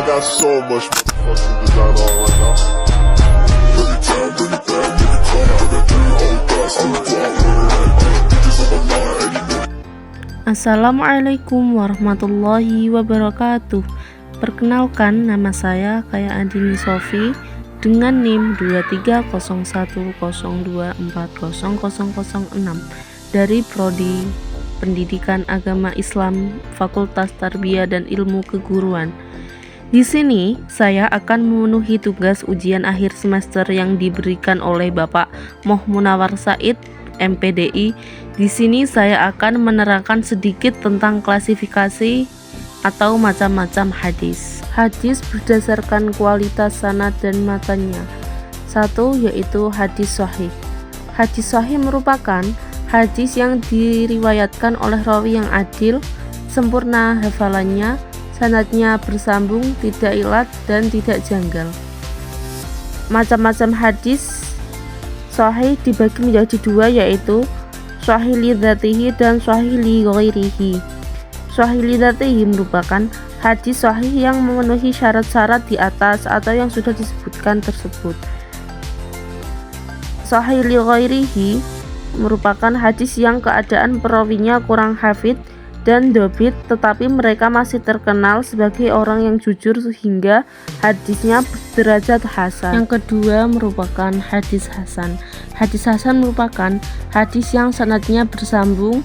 got so much fucking design on right now. Every time, bring it back, make it come. I got 3 old thoughts, I'm a block with bitches on my line. Assalamualaikum warahmatullahi wabarakatuh. Perkenalkan, nama saya Kaya Andini Sofi dengan NIM 230102400006 dari Prodi Pendidikan Agama Islam Fakultas Tarbiyah dan Ilmu Keguruan. Di sini saya akan memenuhi tugas ujian akhir semester yang diberikan oleh Bapak Moh Munawar Said, MPDI. Di sini saya akan menerangkan sedikit tentang klasifikasi atau macam-macam hadis. Hadis berdasarkan kualitas sanad dan matanya. 1. Yaitu hadis sahih. Hadis sahih merupakan hadis yang diriwayatkan oleh rawi yang adil, sempurna hafalannya, sanadnya bersambung, tidak ilat dan tidak janggal. Macam-macam hadis sahih dibagi menjadi 2, yaitu sahih li dzatihi dan sahih li ghairihi. Sahih li dzatihi merupakan hadis sahih yang memenuhi syarat-syarat di atas atau yang sudah disebutkan tersebut. Sahih li ghairihi merupakan hadis yang keadaan perawinya kurang hafidh dan dobit, tetapi mereka masih terkenal sebagai orang yang jujur sehingga hadisnya derajat hasan. Yang kedua merupakan hadis hasan. Hadis hasan merupakan hadis yang sanadnya bersambung,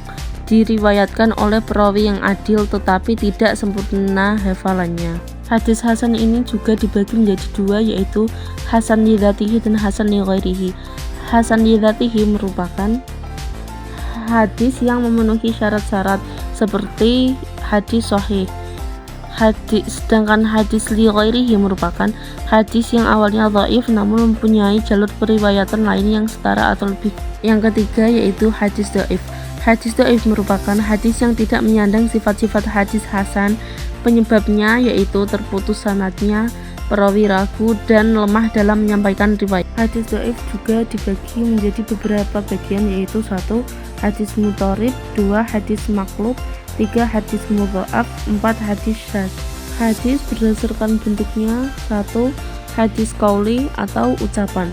diriwayatkan oleh perawi yang adil tetapi tidak sempurna hafalannya. Hadis hasan ini juga dibagi menjadi 2, yaitu hasan li dzatihi dan hasan li ghairihi. Hasan li dzatihi merupakan hadis yang memenuhi syarat-syarat seperti hadis sahih. Sedangkan hadis li ghairihi merupakan hadis yang awalnya dhaif namun mempunyai jalur periwayatan lain yang setara atau lebih. Yang ketiga yaitu hadis dhaif. Hadis dhaif merupakan hadis yang tidak menyandang sifat-sifat hadis hasan. Penyebabnya yaitu terputus sanadnya, perawi ragu dan lemah dalam menyampaikan riwayat. Hadis dhaif juga dibagi menjadi beberapa bagian, yaitu 1. Hadis mudharib, 2. Hadis maqlub, 3. Hadis mudha'af, 4. Hadis syadz. Hadis berdasarkan bentuknya. 1. Hadis qauli atau ucapan.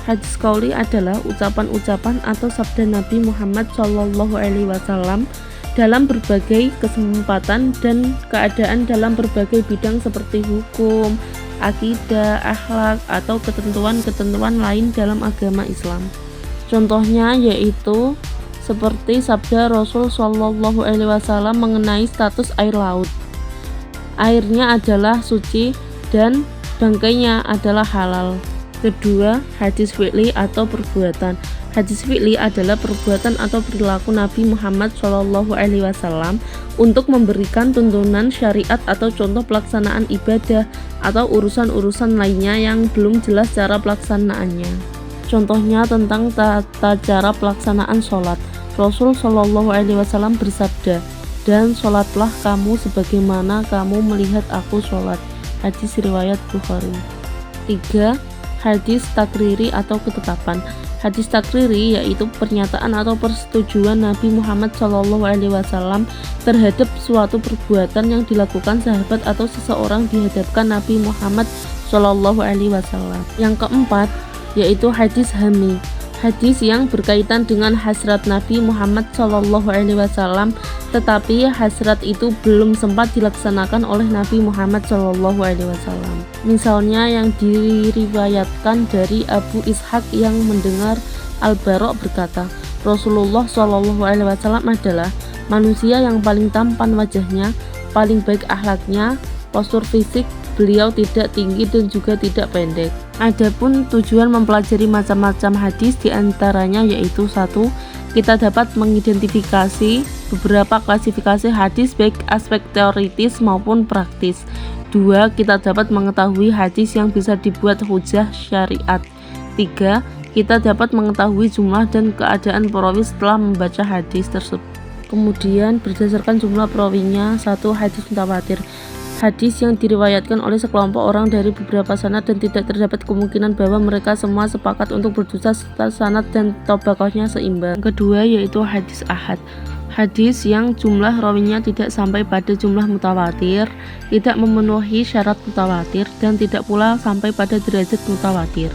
Hadis qauli adalah ucapan-ucapan atau sabda Nabi Muhammad SAW dalam berbagai kesempatan dan keadaan dalam berbagai bidang seperti hukum, akidah, akhlak, atau ketentuan-ketentuan lain dalam agama Islam. Contohnya yaitu seperti sabda Rasul SAW mengenai status air laut. Airnya adalah suci dan bangkainya adalah halal. Kedua, hadis fi'li atau perbuatan. Hadis fi'li adalah perbuatan atau perilaku Nabi Muhammad SAW untuk memberikan tuntunan syariat atau contoh pelaksanaan ibadah atau urusan-urusan lainnya yang belum jelas cara pelaksanaannya. Contohnya tentang tata cara pelaksanaan sholat. Rasul SAW bersabda, "Dan sholatlah kamu sebagaimana kamu melihat aku sholat." Hadis riwayat Bukhari. 3. Hadis takriri atau ketetapan. Hadis takriri yaitu pernyataan atau persetujuan Nabi Muhammad SAW terhadap suatu perbuatan yang dilakukan sahabat atau seseorang di hadapan Nabi Muhammad SAW. Yang keempat yaitu hadis hami. Hadis yang berkaitan dengan hasrat Nabi Muhammad SAW, tetapi hasrat itu belum sempat dilaksanakan oleh Nabi Muhammad SAW. Misalnya yang diriwayatkan dari Abu Ishaq yang mendengar Al-Bara' berkata, Rasulullah SAW adalah manusia yang paling tampan wajahnya, paling baik akhlaknya, postur fisik beliau tidak tinggi dan juga tidak pendek. Adapun tujuan mempelajari macam-macam hadis diantaranya yaitu 1. Kita dapat mengidentifikasi beberapa klasifikasi hadis baik aspek teoritis maupun praktis. 2. Kita dapat mengetahui hadis yang bisa dibuat hujah syariat. 3. Kita dapat mengetahui jumlah dan keadaan perawi setelah membaca hadis tersebut. Kemudian berdasarkan jumlah perawinya. 1. Hadis mutawatir. Hadis yang diriwayatkan oleh sekelompok orang dari beberapa sanad dan tidak terdapat kemungkinan bahwa mereka semua sepakat untuk berdusta serta sanad dan tabaqahnya seimbang. Kedua yaitu hadis ahad. Hadis yang jumlah rawinya tidak sampai pada jumlah mutawatir, tidak memenuhi syarat mutawatir, dan tidak pula sampai pada derajat mutawatir.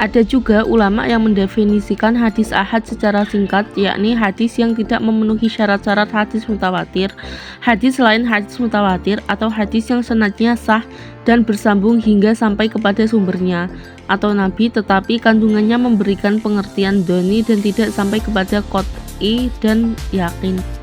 Ada juga ulama yang mendefinisikan hadis ahad secara singkat, yakni hadis yang tidak memenuhi syarat-syarat hadis mutawatir, hadis lain hadis mutawatir, atau hadis yang sanadnya sah dan bersambung hingga sampai kepada sumbernya, atau nabi tetapi kandungannya memberikan pengertian doni dan tidak sampai kepada qot'i dan yakin.